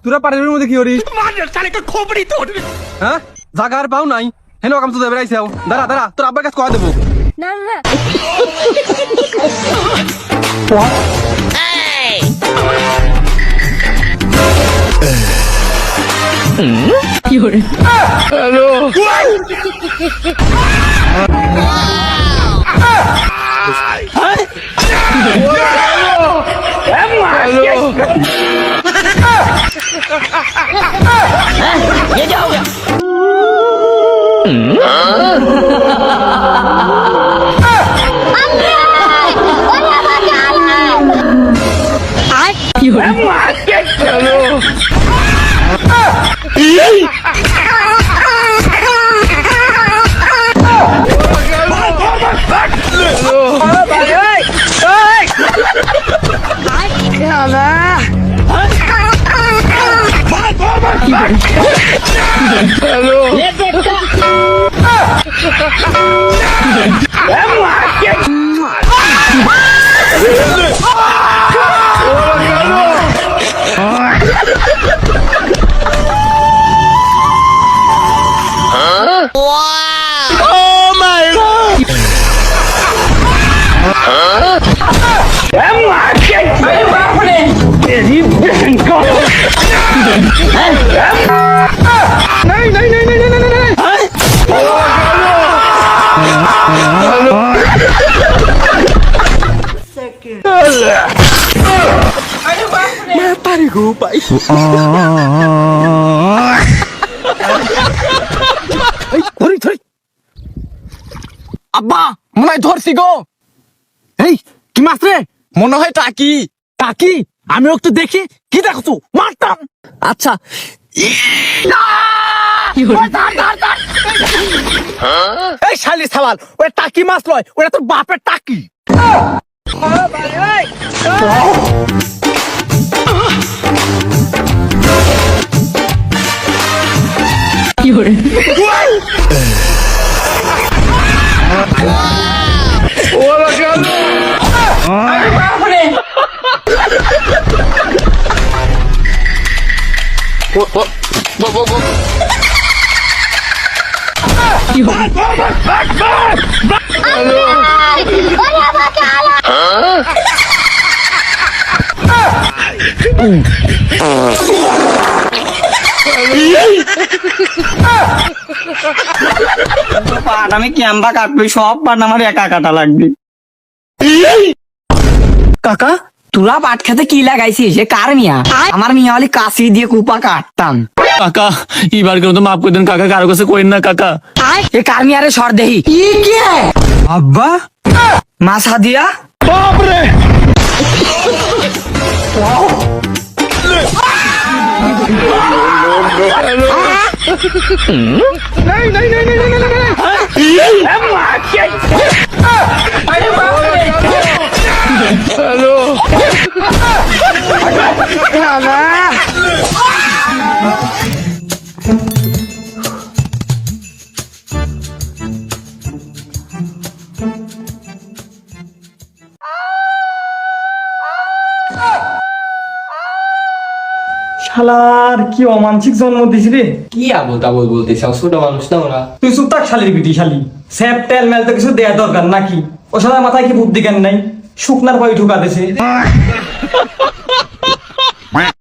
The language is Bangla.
তোরা পাড়ের মধ্যে কি করিস? হ্যাঁ জাগার পাও নাই হেন কাম তো দেবে রাইছাও দাঁড়া দাঁড়া তোর আব্বার কাছে কয়া দেবো না না কি হরে হ্যালো ये क्या हो गया কি হরে আব্বা মনে হয় ধরছি গো এই কি মাছ রে মনে হয় টাকি টাকি আমি ওকে দেখি কি দেখছো মারতাম আচ্ছা এই শালি সাওয়াল ওটা টাকি মাছ লয় ওটা তোর বাপের টাকি কি হরে কি হরে পাট আমি ক্যাম্বা কাটবি সব পাট আমার একা কাটা লাগবে কাকা তোরা পাট খেতে কি লাগাইছিস এ কার মিয়া আমার মিয়া বলি কাশি দিয়ে কুপা কাটতাম কাকা এবার কেউ তো মাফ করে দেন কাকা কারো কাছে কইন না কাকা এ কার মিয়া রে সর দেহি আব্বা মা সাদিয়া বাপরে শালার কি অমানসিক জন্ম দিছি রে কি আবল তাবল বলতেছ ছোট মানুষ না ওরা তুই চুপ থাক শালির বিটি শালি স্যাপ তেল মেল তো কিছু দেয়া দরকার নাকি ও সাদা মাথায় কি বুদ্ধি জ্ঞান নাই শুকনার ভয় ঢুকা দিছে